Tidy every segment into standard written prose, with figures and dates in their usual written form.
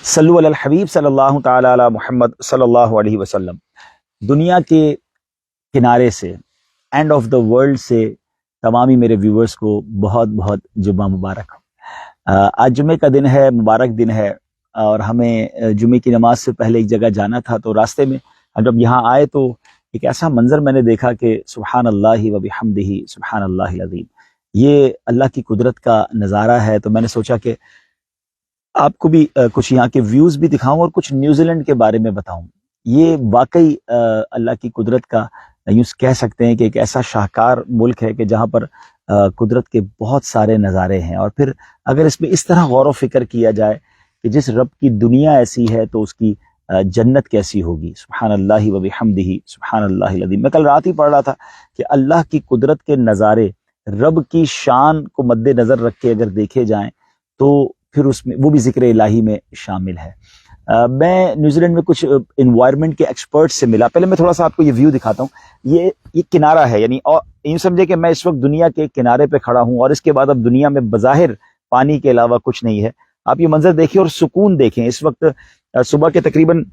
صلو علی الحبیب صلی اللہ تعالی علی محمد صلی اللہ علیہ وسلم۔ دنیا کے کنارے سے، اینڈ آف دا ورلڈ سے تمامی میرے ویورز کو بہت بہت جمعہ مبارک۔ آج جمعے کا دن ہے، مبارک دن ہے، اور ہمیں جمعے کی نماز سے پہلے ایک جگہ جانا تھا، تو راستے میں ہم جب یہاں آئے تو ایک ایسا منظر میں نے دیکھا کہ سبحان اللہ و بحمدہ سبحان اللہ العظیم، یہ اللہ کی قدرت کا نظارہ ہے۔ تو میں نے سوچا کہ آپ کو بھی کچھ یہاں کے ویوز بھی دکھاؤں اور کچھ نیوزی لینڈ کے بارے میں بتاؤں۔ یہ واقعی اللہ کی قدرت کا یوں کہہ سکتے ہیں کہ ایک ایسا شاہکار ملک ہے کہ جہاں پر قدرت کے بہت سارے نظارے ہیں، اور پھر اگر اس میں اس طرح غور و فکر کیا جائے کہ جس رب کی دنیا ایسی ہے تو اس کی جنت کیسی ہوگی۔ سبحان اللہ و بحمدہ سبحان اللہ العظیم۔ میں کل رات ہی پڑھ رہا تھا کہ اللہ کی قدرت کے نظارے رب کی شان کو مد نظر رکھ کے اگر دیکھے جائیں تو پھر اس میں وہ بھی ذکر الہی میں شامل ہے۔ میں نیوزی لینڈ میں کچھ انوائرمنٹ کے ایکسپرٹ سے ملا۔ پہلے میں تھوڑا سا آپ کو یہ ویو دکھاتا ہوں۔ یہ کنارہ ہے، یعنی اور یوں سمجھے کہ میں اس وقت دنیا کے کنارے پہ کھڑا ہوں، اور اس کے بعد اب دنیا میں بظاہر پانی کے علاوہ کچھ نہیں ہے۔ آپ یہ منظر دیکھیں اور سکون دیکھیں۔ اس وقت صبح کے تقریباً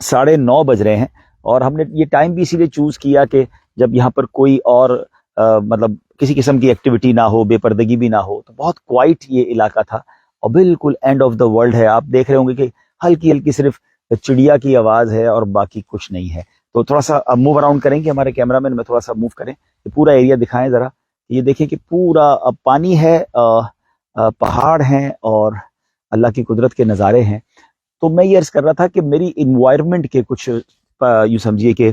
9:30 بج رہے ہیں، اور ہم نے یہ ٹائم بھی اسی لیے چوز کیا کہ جب یہاں پر کوئی اور مطلب کسی قسم کی ایکٹیویٹی نہ ہو، بے پردگی بھی نہ ہو، تو بہت کوائٹ یہ علاقہ تھا، اور بالکل اینڈ آف دا ورلڈ ہے۔ آپ دیکھ رہے ہوں گے کہ ہلکی ہلکی صرف چڑیا کی آواز ہے اور باقی کچھ نہیں ہے۔ تو تھوڑا سا موو اراؤنڈ کریں کہ ہمارے کیمرہ مین میں تھوڑا سا موو کریں، یہ پورا ایریا دکھائیں ذرا۔ یہ دیکھیں کہ پورا پانی ہے، پہاڑ ہیں، اور اللہ کی قدرت کے نظارے ہیں۔ تو میں یہ عرض کر رہا تھا کہ میری انوائرمنٹ کے کچھ یوں سمجھیے کہ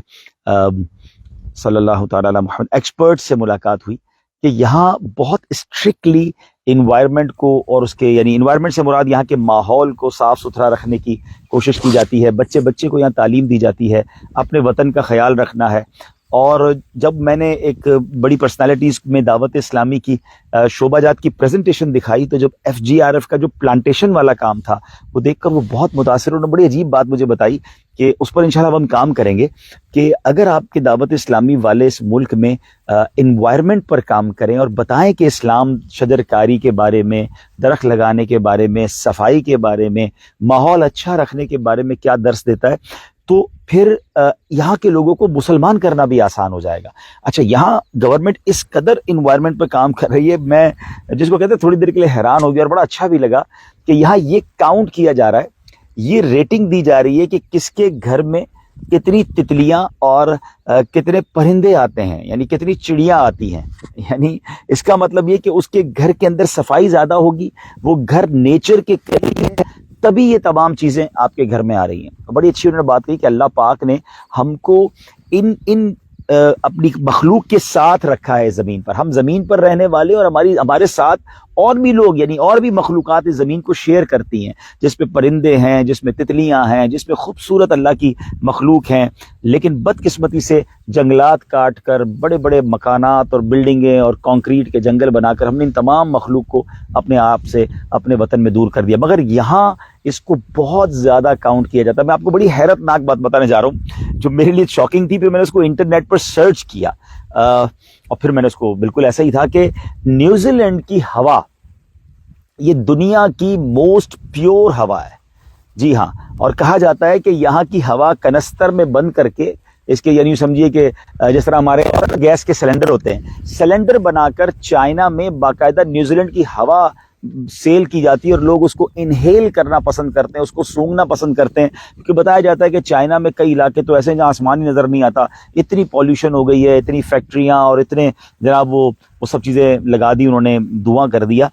صلی اللہ تعالی علی محمد ایکسپرٹ سے ملاقات ہوئی کہ یہاں بہت اسٹرکٹلی انوائرمنٹ کو، اور اس کے یعنی انوائرمنٹ سے مراد یہاں کے ماحول کو صاف ستھرا رکھنے کی کوشش کی جاتی ہے۔ بچے کو یہاں تعلیم دی جاتی ہے، اپنے وطن کا خیال رکھنا ہے۔ اور جب میں نے ایک بڑی پرسنالٹیز میں دعوت اسلامی کی شعبہ جات کی پریزنٹیشن دکھائی، تو جب FGRF کا جو پلانٹیشن والا کام تھا وہ دیکھ کر وہ بہت متاثر، انہوں نے بڑی عجیب بات مجھے بتائی کہ اس پر انشاءاللہ ہم کام کریں گے کہ اگر آپ کے دعوت اسلامی والے اس ملک میں انوائرمنٹ پر کام کریں اور بتائیں کہ اسلام شجرکاری کے بارے میں، درخت لگانے کے بارے میں، صفائی کے بارے میں، ماحول اچھا رکھنے کے بارے میں کیا درس دیتا ہے، تو پھر یہاں کے لوگوں کو مسلمان کرنا بھی آسان ہو جائے گا۔ اچھا، یہاں گورنمنٹ اس قدر انوائرمنٹ پہ کام کر رہی ہے، میں جس کو کہتے ہیں تھوڑی دیر کے لیے حیران ہو گیا، اور بڑا اچھا بھی لگا کہ یہاں یہ کاؤنٹ کیا جا رہا ہے، یہ ریٹنگ دی جا رہی ہے کہ کس کے گھر میں کتنی تتلیاں اور کتنے پرندے آتے ہیں، یعنی کتنی چڑیاں آتی ہیں۔ یعنی اس کا مطلب یہ کہ اس کے گھر کے اندر صفائی زیادہ ہوگی، وہ گھر نیچر کے قریب ہے، تبھی یہ تمام چیزیں آپ کے گھر میں آ رہی ہیں۔ بڑی اچھی انہوں نے بات کہی کہ اللہ پاک نے ہم کو ان اپنی مخلوق کے ساتھ رکھا ہے زمین پر، ہم زمین پر رہنے والے، اور ہمارے ساتھ اور بھی لوگ، یعنی اور بھی مخلوقات اس زمین کو شیئر کرتی ہیں، جس میں پرندے ہیں، جس میں تتلیاں ہیں، جس میں خوبصورت اللہ کی مخلوق ہیں۔ لیکن بدقسمتی سے جنگلات کاٹ کر بڑے بڑے مکانات اور بلڈنگیں اور کانکریٹ کے جنگل بنا کر ہم نے ان تمام مخلوق کو اپنے آپ سے، اپنے وطن میں دور کر دیا۔ مگر یہاں اس کو بہت زیادہ کاؤنٹ کیا جاتا ہے۔ میں آپ کو بڑی حیرت ناک بات بتانے جا رہا ہوں جو میرے لیے شاکنگ تھی، پھر میں نے اس کو انٹرنیٹ پر سرچ کیا، اور پھر میں نے اس کو بالکل ایسا ہی تھا کہ نیوزی لینڈ کی ہوا یہ دنیا کی موسٹ پیور ہوا ہے۔ جی ہاں، اور کہا جاتا ہے کہ یہاں کی ہوا کنستر میں بند کر کے اس کے، یعنی سمجھیے کہ جس طرح ہمارے گیس کے سلنڈر ہوتے ہیں، سلنڈر بنا کر چائنا میں باقاعدہ نیوزی لینڈ کی ہوا سیل کی جاتی ہے، اور لوگ اس کو انہیل کرنا پسند کرتے ہیں، اس کو سونگھنا پسند کرتے ہیں، کیونکہ بتایا جاتا ہے کہ چائنا میں کئی علاقے تو ایسے ہیں جہاں آسمان ہی نظر نہیں آتا، اتنی پولیوشن ہو گئی ہے، اتنی فیکٹریاں اور اتنے جناب وہ سب چیزیں لگا دی انہوں نے، دھواں کر دیا۔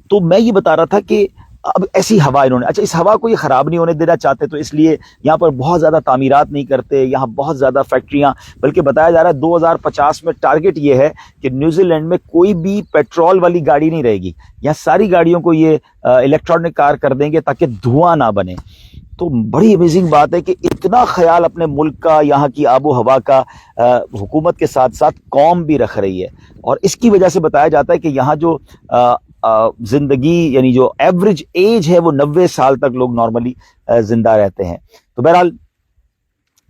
تو میں یہ بتا رہا تھا کہ اب ایسی ہوا انہوں نے، اچھا اس ہوا کو یہ خراب نہیں ہونے دینا چاہتے، تو اس لیے یہاں پر بہت زیادہ تعمیرات نہیں کرتے، یہاں بہت زیادہ فیکٹریاں، بلکہ بتایا جا رہا ہے 2050 میں ٹارگٹ یہ ہے کہ نیوزی لینڈ میں کوئی بھی پیٹرول والی گاڑی نہیں رہے گی، یہاں ساری گاڑیوں کو یہ الیکٹرانک کار کر دیں گے تاکہ دھواں نہ بنے۔ تو بڑی امیزنگ بات ہے کہ اتنا خیال اپنے ملک کا، یہاں کی آب و ہوا کا حکومت کے ساتھ ساتھ قوم بھی رکھ رہی ہے، اور اس کی وجہ سے بتایا جاتا ہے کہ یہاں جو زندگی، یعنی جو ایوریج ایج ہے وہ 90 سال تک لوگ نارملی زندہ رہتے ہیں۔ تو بہرحال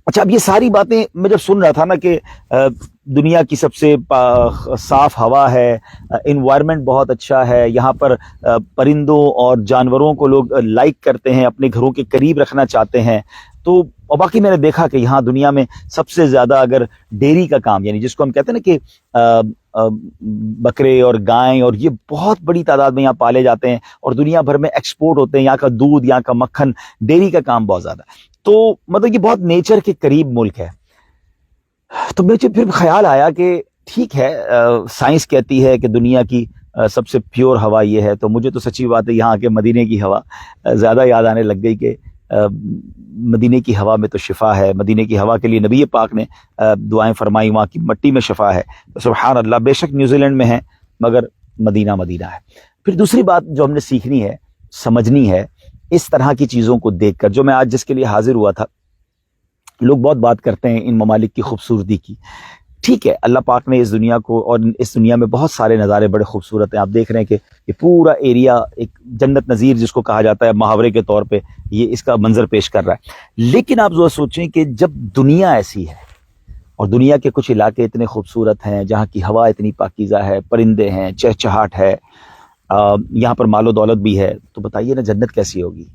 اچھا، اب یہ ساری باتیں میں جب سن رہا تھا نا کہ دنیا کی سب سے صاف ہوا ہے، انوائرمنٹ بہت اچھا ہے، یہاں پر پرندوں اور جانوروں کو لوگ لائک کرتے ہیں، اپنے گھروں کے قریب رکھنا چاہتے ہیں. تو اور باقی میں نے دیکھا کہ یہاں دنیا میں سب سے زیادہ اگر ڈیری کا کام، یعنی جس کو ہم کہتے ہیں نا کہ بکرے اور گائیں اور یہ بہت بڑی تعداد میں یہاں پالے جاتے ہیں اور دنیا بھر میں ایکسپورٹ ہوتے ہیں، یہاں کا دودھ، یہاں کا مکھن، ڈیری کا کام بہت زیادہ ہے. تو مطلب یہ بہت نیچر کے قریب ملک ہے. تو مجھے پھر خیال آیا کہ ٹھیک ہے، سائنس کہتی ہے کہ دنیا کی سب سے پیور ہوا یہ ہے، تو مجھے تو سچی بات ہے یہاں کے مدینے کی ہوا زیادہ یاد آنے لگ گئی کہ مدینے کی ہوا میں تو شفا ہے. مدینے کی ہوا کے لیے نبی پاک نے دعائیں فرمائی، وہاں کی مٹی میں شفا ہے. سبحان اللہ، بے شک نیوزی لینڈ میں ہے مگر مدینہ مدینہ ہے. پھر دوسری بات جو ہم نے سیکھنی ہے، سمجھنی ہے، اس طرح کی چیزوں کو دیکھ کر، جو میں آج جس کے لیے حاضر ہوا تھا، لوگ بہت بات کرتے ہیں ان ممالک کی خوبصورتی کی. ٹھیک ہے، اللہ پاک نے اس دنیا کو، اور اس دنیا میں بہت سارے نظارے بڑے خوبصورت ہیں. آپ دیکھ رہے ہیں کہ یہ پورا ایریا ایک جنت نظیر جس کو کہا جاتا ہے محاورے کے طور پہ، یہ اس کا منظر پیش کر رہا ہے. لیکن آپ ذرا سوچیں کہ جب دنیا ایسی ہے اور دنیا کے کچھ علاقے اتنے خوبصورت ہیں جہاں کی ہوا اتنی پاکیزہ ہے، پرندے ہیں، چہچہاٹ ہے، یہاں پر مال و دولت بھی ہے، تو بتائیے نا جنت کیسی ہوگی.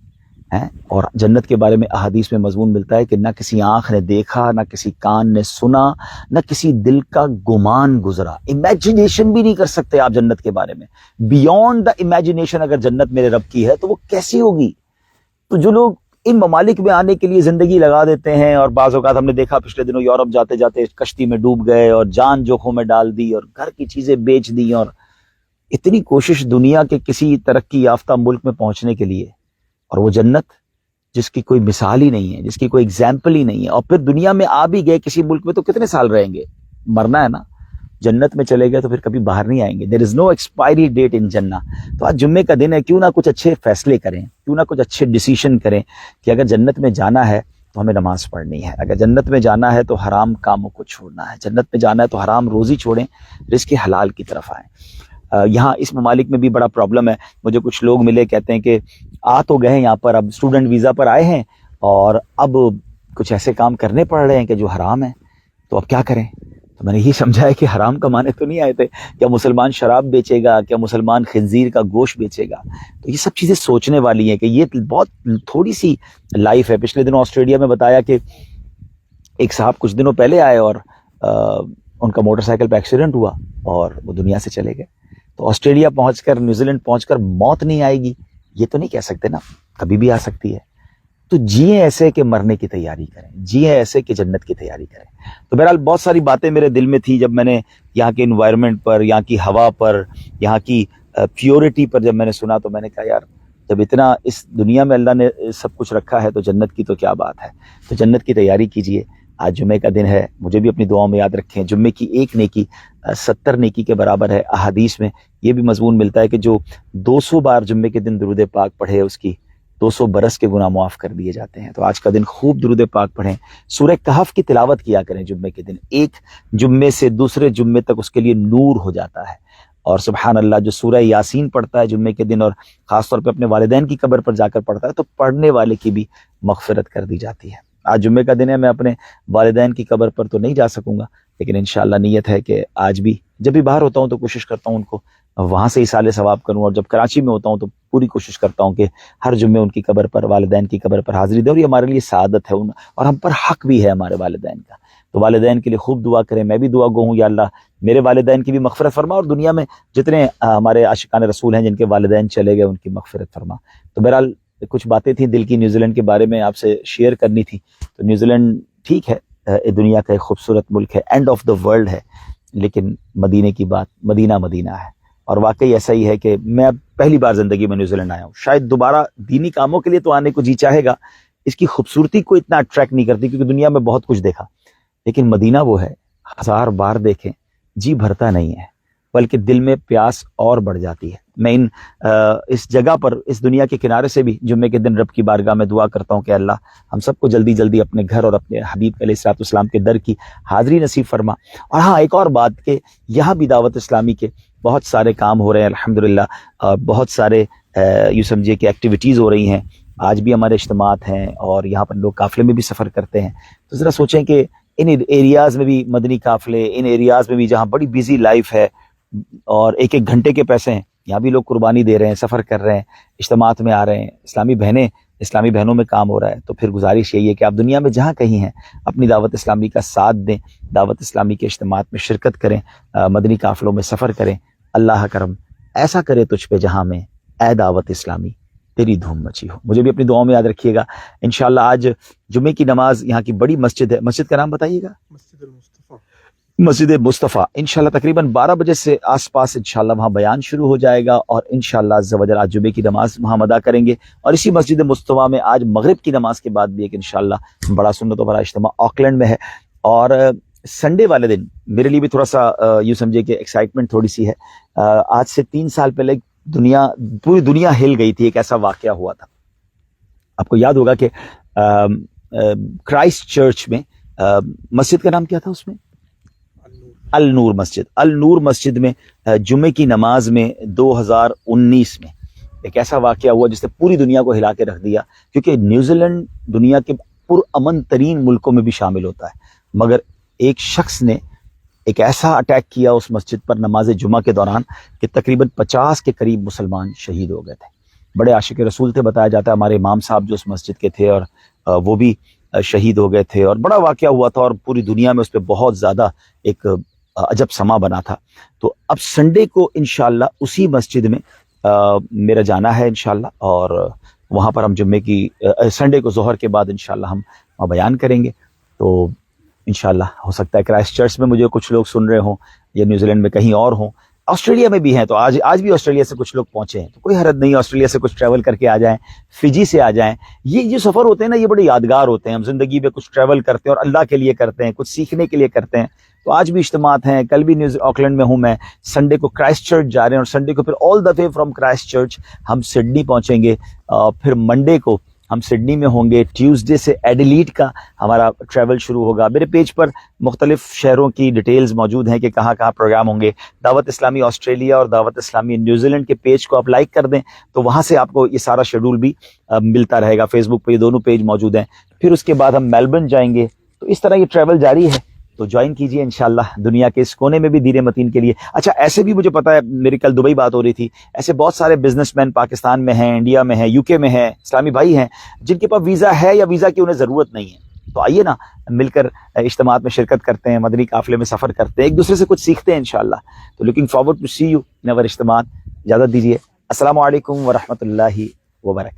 اور جنت کے بارے میں احادیث میں مضمون ملتا ہے کہ نہ کسی آنکھ نے دیکھا، نہ کسی کان نے سنا، نہ کسی دل کا گمان گزرا. امیجینیشن بھی نہیں کر سکتے آپ جنت کے بارے میں. بیونڈ دا امیجینیشن اگر جنت میرے رب کی ہے تو وہ کیسی ہوگی. تو جو لوگ ان ممالک میں آنے کے لیے زندگی لگا دیتے ہیں، اور بعض اوقات ہم نے دیکھا پچھلے دنوں یورپ جاتے جاتے کشتی میں ڈوب گئے اور جان جوکھوں میں ڈال دی اور گھر کی چیزیں بیچ دی، اور اتنی کوشش دنیا کے کسی ترقی یافتہ ملک میں پہنچنے کے لیے، اور وہ جنت جس کی کوئی مثال ہی نہیں ہے، جس کی کوئی ایگزامپل ہی نہیں ہے. اور پھر دنیا میں آ بھی گئے کسی ملک میں تو کتنے سال رہیں گے، مرنا ہے نا. جنت میں چلے گئے تو پھر کبھی باہر نہیں آئیں گے. دیر از نو ایکسپائری ڈیٹ ان جنہ. تو آج جمعے کا دن ہے، کیوں نہ کچھ اچھے فیصلے کریں، کیوں نہ کچھ اچھے ڈیسیشن کریں کہ اگر جنت میں جانا ہے تو ہمیں نماز پڑھنی ہے، اگر جنت میں جانا ہے تو حرام کاموں کو چھوڑنا ہے، جنت میں جانا ہے تو حرام روزی چھوڑیں، رزق حلال کی طرف آئیں. یہاں اس ممالک میں بھی بڑا پرابلم ہے. مجھے کچھ لوگ ملے، کہتے ہیں کہ آ تو گئے یہاں پر، اب اسٹوڈنٹ ویزا پر آئے ہیں اور اب کچھ ایسے کام کرنے پڑ رہے ہیں کہ جو حرام ہیں، تو اب کیا کریں. تو میں نے یہ سمجھایا کہ حرام کمانے تو نہیں آئے تھے. کیا مسلمان شراب بیچے گا؟ کیا مسلمان خنزیر کا گوشت بیچے گا؟ تو یہ سب چیزیں سوچنے والی ہیں کہ یہ بہت تھوڑی سی لائف ہے. پچھلے دنوں آسٹریلیا میں بتایا کہ ایک صاحب کچھ دنوں پہلے آئے اور ان کا موٹر سائیکل پہ ایکسیڈنٹ ہوا اور وہ دنیا سے چلے گئے. تو آسٹریلیا پہنچ کر، نیوزی لینڈ پہنچ کر موت نہیں آئے گی، یہ تو نہیں کہہ سکتے نا، کبھی بھی آ سکتی ہے. تو جیئیں ایسے کہ مرنے کی تیاری کریں، جیئیں ایسے کہ جنت کی تیاری کریں. تو بہرحال بہت ساری باتیں میرے دل میں تھی جب میں نے یہاں کے انوائرمنٹ پر، یہاں کی ہوا پر، یہاں کی پیورٹی پر جب میں نے سنا، تو میں نے کہا یار جب اتنا اس دنیا میں اللہ نے سب کچھ رکھا ہے تو جنت کی تو کیا بات ہے. تو جنت کی تیاری کیجئے. آج جمعے کا دن ہے، مجھے بھی اپنی دعاؤں میں یاد رکھیں. جمعے کی ایک نیکی 70 نیکی کے برابر ہے. احادیث میں یہ بھی مضمون ملتا ہے کہ جو 200 بار جمعے کے دن درود پاک پڑھے اس کی 200 برس کے گناہ معاف کر دیے جاتے ہیں. تو آج کا دن خوب درود پاک پڑھیں. سورہ کہف کی تلاوت کیا کریں جمعے کے دن. ایک جمعے سے دوسرے جمعے تک اس کے لیے نور ہو جاتا ہے. اور سبحان اللہ، جو سورہ یاسین پڑھتا ہے جمعے کے دن اور خاص طور پہ اپنے والدین کی قبر پر جا کر پڑھتا ہے، تو پڑھنے والے کی بھی مغفرت کر دی جاتی ہے. آج جمعے کا دن ہے، میں اپنے والدین کی قبر پر تو نہیں جا سکوں گا، لیکن انشاءاللہ نیت ہے کہ آج بھی جب بھی باہر ہوتا ہوں تو کوشش کرتا ہوں ان کو وہاں سے اصال ثواب کروں، اور جب کراچی میں ہوتا ہوں تو پوری کوشش کرتا ہوں کہ ہر جمعے ان کی قبر پر، والدین کی قبر پر حاضری دیں. اور یہ ہمارے لیے سعادت ہے اور ہم پر حق بھی ہے ہمارے والدین کا. تو والدین کے لیے خوب دعا کریں. میں بھی دعا گو ہوں، یا اللہ میرے والدین کی بھی مغفرت فرما، اور دنیا میں جتنے ہمارے عاشقان رسول ہیں جن کے والدین چلے گئے ان کی مغفرت فرما. تو بہرحال کچھ باتیں تھیں دل کی نیوزی لینڈ کے بارے میں آپ سے شیئر کرنی تھی. تو نیوزی لینڈ ٹھیک ہے، دنیا کا ایک خوبصورت ملک ہے، اینڈ آف دا ورلڈ ہے، لیکن مدینے کی بات مدینہ مدینہ ہے. اور واقعی ایسا ہی ہے کہ میں پہلی بار زندگی میں نیوزی لینڈ آیا ہوں. شاید دوبارہ دینی کاموں کے لیے تو آنے کو جی چاہے گا، اس کی خوبصورتی کو اتنا اٹریکٹ نہیں کرتی کیونکہ دنیا میں بہت کچھ دیکھا. لیکن مدینہ وہ ہے 1000 بار دیکھیں جی بھرتا نہیں ہے، بلکہ دل میں پیاس اور بڑھ جاتی ہے. میں اس جگہ پر، اس دنیا کے کنارے سے بھی جمعے کے دن رب کی بارگاہ میں دعا کرتا ہوں کہ اللہ ہم سب کو جلدی جلدی اپنے گھر اور اپنے حبیب علیہ الصلوۃ والسلام کے در کی حاضری نصیب فرما. اور ہاں، ایک اور بات کہ یہاں بھی دعوت اسلامی کے بہت سارے کام ہو رہے ہیں الحمدللہ، اور بہت سارے یوں سمجھیے کہ ایکٹیویٹیز ہو رہی ہیں. آج بھی ہمارے اجتماعات ہیں اور یہاں پر لوگ قافلے میں بھی سفر کرتے ہیں. تو ذرا سوچیں کہ ان ایریاز میں بھی مدنی قافلے، ان ایریاز میں بھی جہاں بڑی بیزی لائف ہے اور ایک ایک گھنٹے کے پیسے ہیں، یہاں بھی لوگ قربانی دے رہے ہیں، سفر کر رہے ہیں، اجتماعات میں آ رہے ہیں، اسلامی بہنوں میں کام ہو رہا ہے. تو پھر گزارش یہی ہے کہ آپ دنیا میں جہاں کہیں ہیں اپنی دعوت اسلامی کا ساتھ دیں، دعوت اسلامی کے اجتماعات میں شرکت کریں، مدنی قافلوں میں سفر کریں. اللہ کرم ایسا کرے تجھ پہ جہاں میں اے دعوت اسلامی تیری دھوم مچی ہو. مجھے بھی اپنی دعاؤں میں یاد رکھیے گا. انشاءاللہ آج جمعے کی نماز یہاں کی بڑی مسجد ہے، مسجد کا نام بتائیے گا. مسجد مصطفیٰ. انشاءاللہ تقریباً 12 بجے سے آس پاس انشاءاللہ وہاں بیان شروع ہو جائے گا، اور انشاءاللہ عز و جل آج جمعے کی نماز وہاں ادا کریں گے. اور اسی مسجد مصطفیٰ میں آج مغرب کی نماز کے بعد بھی ایک انشاءاللہ بڑا سنت و بڑا اجتماع آکلینڈ میں ہے. اور سنڈے والے دن میرے لیے بھی تھوڑا سا یوں سمجھے کہ ایکسائٹمنٹ تھوڑی سی ہے. آج سے 3 سال پہلے پوری دنیا ہل گئی تھی. ایک ایسا واقعہ ہوا تھا، آپ کو یاد ہوگا کہ کرائسٹ چرچ میں مسجد کا نام کیا تھا اس میں؟ النور مسجد میں جمعے کی نماز میں 2019 میں ایک ایسا واقعہ ہوا جس نے پوری دنیا کو ہلا کے رکھ دیا. کیونکہ نیوزی لینڈ دنیا کے پرامن ترین ملکوں میں بھی شامل ہوتا ہے، مگر ایک شخص نے ایک ایسا اٹیک کیا اس مسجد پر نماز جمعہ کے دوران کہ تقریباً 50 کے قریب مسلمان شہید ہو گئے تھے. بڑے عاشق رسول تھے بتایا جاتا ہے ہمارے امام صاحب جو اس مسجد کے تھے، اور وہ بھی شہید ہو گئے تھے. اور بڑا واقعہ ہوا تھا، اور پوری دنیا میں اس پہ بہت زیادہ ایک عجب سما بنا تھا. تو اب سنڈے کو انشاءاللہ اسی مسجد میں میرا جانا ہے انشاءاللہ، اور وہاں پر ہم جمعے کی سنڈے کو ظہر کے بعد انشاءاللہ ہم وہاں بیان کریں گے. تو انشاءاللہ ہو سکتا ہے کرائسٹ چرچ میں مجھے کچھ لوگ سن رہے ہوں، یا نیوزی لینڈ میں کہیں اور ہوں، آسٹریلیا میں بھی ہیں. تو آج بھی آسٹریلیا سے کچھ لوگ پہنچے ہیں، تو کوئی حرج نہیں، آسٹریلیا سے کچھ ٹریول کر کے آ جائیں، فجی سے آ جائیں. یہ جو سفر ہوتے ہیں نا، یہ بڑے یادگار ہوتے ہیں. ہم زندگی میں کچھ ٹریول کرتے ہیں اور اللہ کے لیے کرتے ہیں، کچھ سیکھنے کے لیے کرتے ہیں. تو آج بھی اجتماعات ہیں، کل بھی آکلینڈ میں ہوں میں. سنڈے کو کرائسٹ چرچ جا رہے ہیں، اور سنڈے کو پھر آل دا وے فرام کرائسٹ چرچ ہم سڈنی پہنچیں گے. پھر منڈے کو ہم سڈنی میں ہوں گے. ٹیوزڈے سے ایڈیلیڈ کا ہمارا ٹریول شروع ہوگا. میرے پیج پر مختلف شہروں کی ڈیٹیلز موجود ہیں کہ کہاں کہاں پروگرام ہوں گے. دعوت اسلامی آسٹریلیا اور دعوت اسلامی نیوزی لینڈ کے پیج کو آپ لائک کر دیں، تو وہاں سے آپ کو یہ سارا شیڈول بھی ملتا رہے گا. فیس بک پہ یہ دونوں پیج موجود ہیں. پھر اس کے بعد ہم میلبرن جائیں گے. تو اس طرح یہ ٹریول جاری ہے. تو جوائن کیجئے انشاءاللہ دنیا کے اس کونے میں بھی دین متین کے لیے. اچھا، ایسے بھی مجھے پتا ہے، میری کل دبئی بات ہو رہی تھی، ایسے بہت سارے بزنس مین پاکستان میں ہیں، انڈیا میں ہیں، یو کے میں ہیں، اسلامی بھائی ہیں جن کے پاس ویزا ہے یا ویزا کی انہیں ضرورت نہیں ہے. تو آئیے نا مل کر اجتماعات میں شرکت کرتے ہیں، مدنی قافلے میں سفر کرتے ہیں، ایک دوسرے سے کچھ سیکھتے ہیں انشاءاللہ. تو looking forward to see you in اور اجتماعات. اجازت دیجیے. السلام علیکم ورحمۃ اللہ وبرکاتہ.